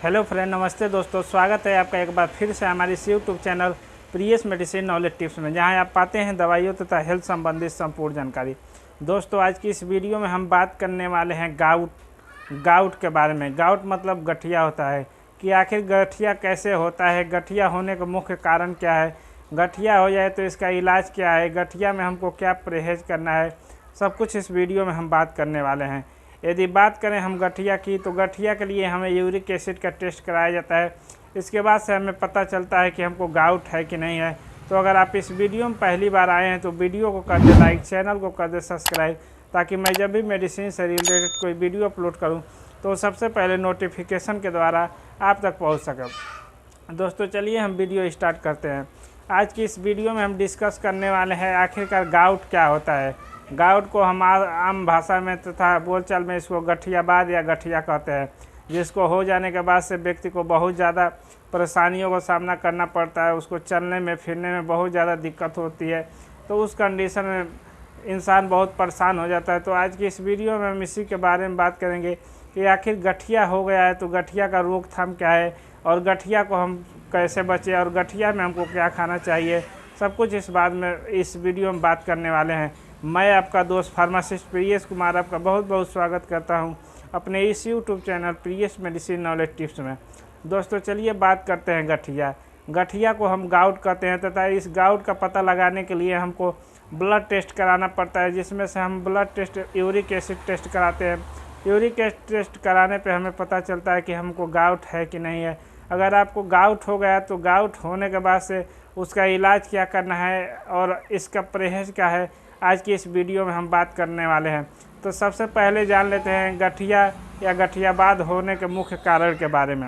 Hello friend, नमस्ते दोस्तों। स्वागत है आपका एक बार फिर से हमारे इस YouTube channel Priyas medicine knowledge tips में, जहां आप पाते हैं दवाइयों तथा हेल्थ संबंधित संपूर्ण जानकारी। दोस्तों, आज की इस वीडियो में हम बात करने वाले हैं गाउट के बारे में। गाउट मतलब गठिया होता है कि आखिर गठिया कैसे होता है, गठिया होने का मुख्य कारण क्या है, गठिया हो जाए तो इसका इलाज क्या है, गठिया में हमको क्या परहेज करना है, सब कुछ इस वीडियो में हम बात करने वाले हैं। यदि बात करें हम गठिया की, तो गठिया के लिए हमें यूरिक एसिड का टेस्ट कराया जाता है। इसके बाद से हमें पता चलता है कि हमको गाउट है कि नहीं है। तो अगर आप इस वीडियो में पहली बार आए हैं तो वीडियो को कर दे लाइक, चैनल को कर दे सब्सक्राइब, ताकि मैं जब भी मेडिसिन से रिलेटेड कोई वीडियो अपलोड करूं तो सबसे पहले नोटिफिकेशन के द्वारा आप तक पहुंच सके। दोस्तों, चलिए हम वीडियो स्टार्ट करते हैं। आज की इस वीडियो में हम डिस्कस करने वाले हैं आखिरकार गाउट क्या होता है। गाउट को हम आम भाषा में तथा बोलचाल में इसको गठियाबाद या गठिया कहते हैं, जिसको हो जाने के बाद से व्यक्ति को बहुत ज़्यादा परेशानियों का सामना करना पड़ता है। उसको चलने में फिरने में बहुत ज़्यादा दिक्कत होती है, तो उस कंडीशन में इंसान बहुत परेशान हो जाता है। तो आज की इस वीडियो में हम इसी के बारे में बात करेंगे कि आखिर गठिया हो गया है तो गठिया का रोकथाम क्या है, और गठिया को हम कैसे बचें, और गठिया में हमको क्या खाना चाहिए, सब कुछ इस वीडियो में बात करने वाले हैं। मैं आपका दोस्त फार्मासिस्ट प्रियस कुमार आपका बहुत बहुत स्वागत करता हूं अपने इस YouTube channel Priyas medicine knowledge tips में। दोस्तों, चलिए बात करते हैं गठिया। गठिया को हम गाउट कहते हैं तथा इस गाउट का पता लगाने के लिए हमको ब्लड टेस्ट कराना पड़ता है, जिसमें से हम blood test uric acid test कराते हैं। यूरिक एसिड टेस्ट कराने पर हमें पता चलता है कि हमको गाउट है कि नहीं है। अगर आपको गाउट हो गया तो गाउट होने के बाद से उसका इलाज क्या करना है और इसका परहेज क्या है, आज की इस वीडियो में हम बात करने वाले हैं। तो सबसे पहले जान लेते हैं गठिया या गठियाबाद होने के मुख्य कारण के बारे में।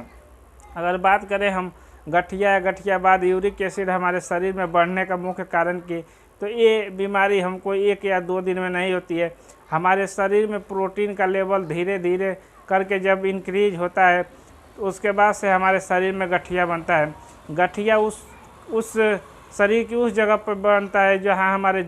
अगर बात करें हम गठिया या गठियाबाद यूरिक एसिड हमारे शरीर में बढ़ने का मुख्य कारण की, तो ये बीमारी हमको 1 या 2 दिन में नहीं होती है। हमारे शरीर में प्रोटीन का लेवल धीरे धीरे करके जब इंक्रीज होता है, तो उसके बाद से हमारे शरीर में गठिया बनता है। गठिया उस शरीर की उस जगह पर बनता है जहाँ हमारे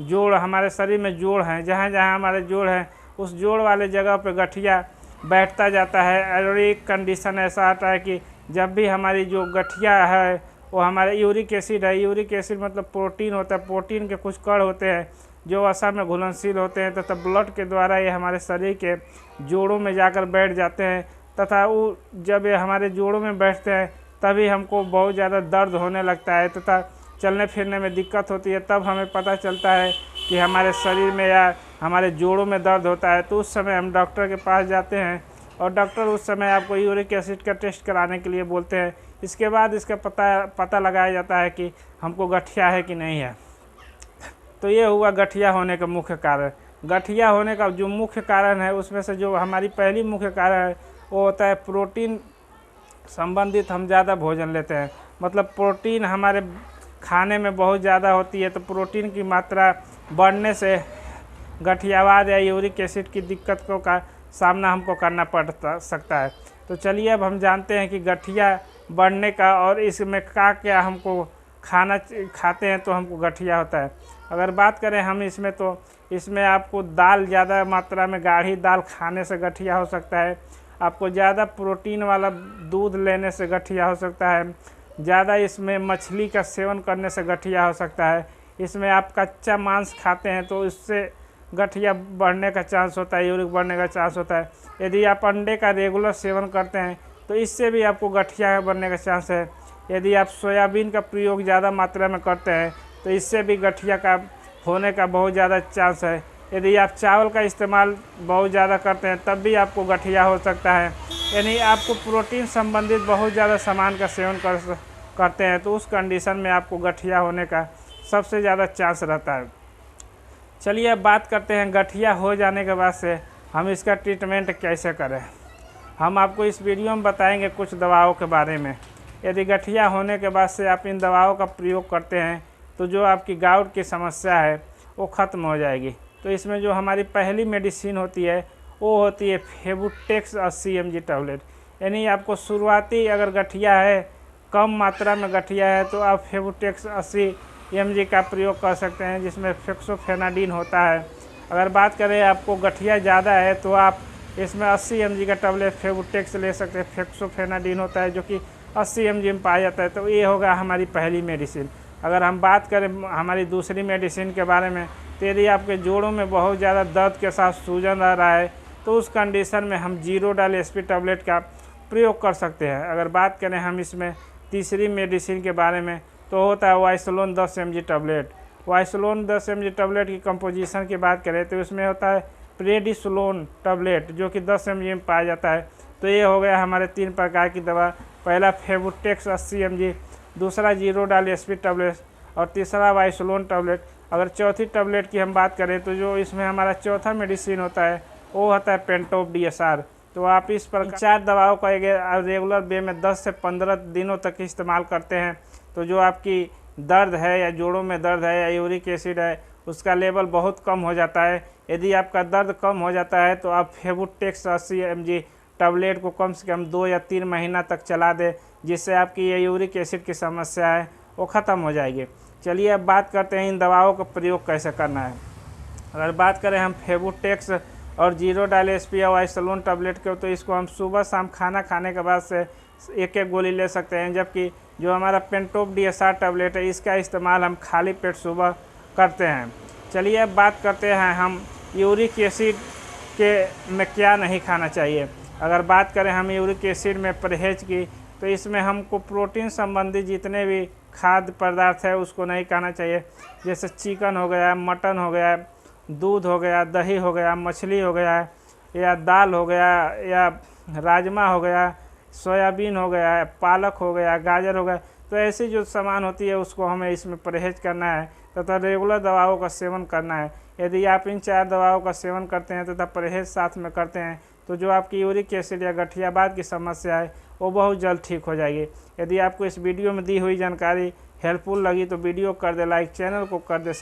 जोड़ हमारे शरीर में जोड़ हैं, जहाँ जहाँ हमारे जोड़ हैं उस जोड़ वाले जगह पे गठिया बैठता जाता है। और एक कंडीशन ऐसा आता है कि जब भी हमारी जो गठिया है वो हमारे यूरिक एसिड है। यूरिक एसिड मतलब प्रोटीन होता है। प्रोटीन के कुछ कण होते हैं जो वसा में घुलनशील होते हैं तथा ब्लड के द्वारा ये हमारे शरीर के जोड़ों में जाकर बैठ जाते हैं, तथा वो जब ये हमारे जोड़ों में बैठते हैं तभी हमको बहुत ज़्यादा दर्द होने लगता है तथा चलने फिरने में दिक्कत होती है। तब हमें पता चलता है कि हमारे शरीर में या हमारे जोड़ों में दर्द होता है। तो उस समय हम डॉक्टर के पास जाते हैं और डॉक्टर उस समय आपको यूरिक एसिड का टेस्ट कराने के लिए बोलते हैं। इसके बाद इसका पता लगाया जाता है कि हमको गठिया है कि नहीं है। तो ये हुआ गठिया होने का मुख्य कारण। गठिया होने का जो मुख्य कारण है उसमें से जो हमारी पहली मुख्य कारण है वो होता है प्रोटीन संबंधित हम ज़्यादा भोजन लेते हैं। मतलब प्रोटीन हमारे खाने में बहुत ज़्यादा होती है, तो प्रोटीन की मात्रा बढ़ने से गठियाबाद या यूरिक एसिड की दिक्कतों का सामना हमको करना पड़ सकता है। तो चलिए अब हम जानते हैं कि गठिया बढ़ने का और इसमें क्या हमको खाते हैं तो हमको गठिया होता है। अगर बात करें हम इसमें, तो इसमें आपको दाल ज़्यादा मात्रा में गाढ़ी दाल खाने से गठिया हो सकता है। आपको ज़्यादा प्रोटीन वाला दूध लेने से गठिया हो सकता है। ज़्यादा इसमें मछली का सेवन करने से गठिया हो सकता है। इसमें आप कच्चा मांस खाते हैं तो इससे गठिया बढ़ने का चांस होता है, यूरिक बढ़ने का चांस होता है। यदि आप अंडे का रेगुलर सेवन करते हैं तो इससे भी आपको गठिया बनने का चांस है। यदि आप सोयाबीन का प्रयोग ज़्यादा मात्रा में करते हैं तो इससे भी गठिया का होने का बहुत ज़्यादा चांस है। यदि आप चावल का इस्तेमाल बहुत ज़्यादा करते हैं तब भी आपको गठिया हो सकता है। यानी आपको प्रोटीन संबंधित बहुत ज़्यादा सामान का सेवन करते हैं तो उस कंडीशन में आपको गठिया होने का सबसे ज़्यादा चांस रहता है। चलिए अब बात करते हैं गठिया हो जाने के बाद से हम इसका ट्रीटमेंट कैसे करें। हम आपको इस वीडियो में बताएंगे कुछ दवाओं के बारे में। यदि गठिया होने के बाद से आप इन दवाओं का प्रयोग करते हैं तो जो आपकी गाउट की समस्या है वो ख़त्म हो जाएगी। तो इसमें जो हमारी पहली मेडिसिन होती है वो होती है फेबुटेक्स 80 mg टैबलेट। यानी आपको शुरुआती अगर गठिया है, कम मात्रा में गठिया है, तो आप फेबुटेक्स 80 mg का प्रयोग कर सकते हैं, जिसमें फेक्सोफेनाडिन होता है। अगर बात करें आपको गठिया ज़्यादा है तो आप इसमें 80 mg का टैबलेट फेबुटेक्स ले सकते हैं। फेक्सोफेनाडिन होता है जो कि 80 mg में पाया जाता है। तो ये होगा हमारी पहली मेडिसिन। अगर हम बात करें हमारी दूसरी मेडिसिन के बारे में, तो यदि आपके जोड़ों में बहुत ज़्यादा दर्द के साथ सूजन आ रहा है तो उस कंडीशन में हम जीरोडाल एसपी टैबलेट का प्रयोग कर सकते हैं। अगर बात करें हम इसमें तीसरी मेडिसिन के बारे में, तो होता है वाइसलोन 10 mg टैबलेट। वाइसलोन 10 mg टैबलेट की कंपोजिशन की बात करें तो इसमें होता है प्रेडिसोलोन टैबलेट जो कि 10 mg में पाया जाता है। तो ये हो गया हमारे 3 प्रकार की दवा। पहला फेबुटेक्स 80 mg, दूसरा जीरोडाल एसपी टैबलेट और तीसरा वाइसलोन टैबलेट। अगर चौथी टैबलेट की हम बात करें तो जो इसमें हमारा चौथा मेडिसिन होता है वो होता है पेंटोप डीएसआर। तो आप इस प्रकार 4 दवाओं का रेगुलर वे में 10 से 15 दिनों तक इस्तेमाल करते हैं तो जो आपकी दर्द है या जोड़ों में दर्द है या यूरिक एसिड है उसका लेवल बहुत कम हो जाता है। यदि आपका दर्द कम हो जाता है तो आप फेबुटेक्स 80 mg टैबलेट को कम से कम 2 या 3 महीना तक चला दें, जिससे आपकी ये यूरिक एसिड की समस्या है वो ख़त्म हो जाएगी। चलिए अब बात करते हैं इन दवाओं का प्रयोग कैसे करना है। अगर बात करें हम फेबुटेक्स और जीरोडाल एसपी या वाइसलोन टैबलेट के, तो इसको हम सुबह शाम खाना खाने के बाद से एक एक गोली ले सकते हैं। जबकि जो हमारा पेंटोप डीएसआर टैबलेट है इसका इस्तेमाल हम खाली पेट सुबह करते हैं। चलिए अब बात करते हैं हम यूरिक एसिड के में क्या नहीं खाना चाहिए। अगर बात करें हम यूरिक एसिड में परहेज की, तो इसमें हमको प्रोटीन संबंधी जितने भी खाद्य पदार्थ है उसको नहीं खाना चाहिए। जैसे चिकन हो गया, मटन हो गया, दूध हो गया, दही हो गया, मछली हो गया या दाल हो गया या राजमा हो गया, सोयाबीन हो गया, पालक हो गया, गाजर हो गया। तो ऐसी जो सामान होती है उसको हमें इसमें परहेज करना है तथा रेगुलर दवाओं का सेवन करना है। यदि आप इन 4 दवाओं का सेवन करते हैं तथा परहेज साथ में करते हैं तो जो आपकी यूरिक एसिड या गठियाबाद की समस्या है वो बहुत जल्द ठीक हो जाएगी। यदि आपको इस वीडियो में दी हुई जानकारी हेल्पफुल लगी तो वीडियो कर दे लाइक, चैनल को कर दे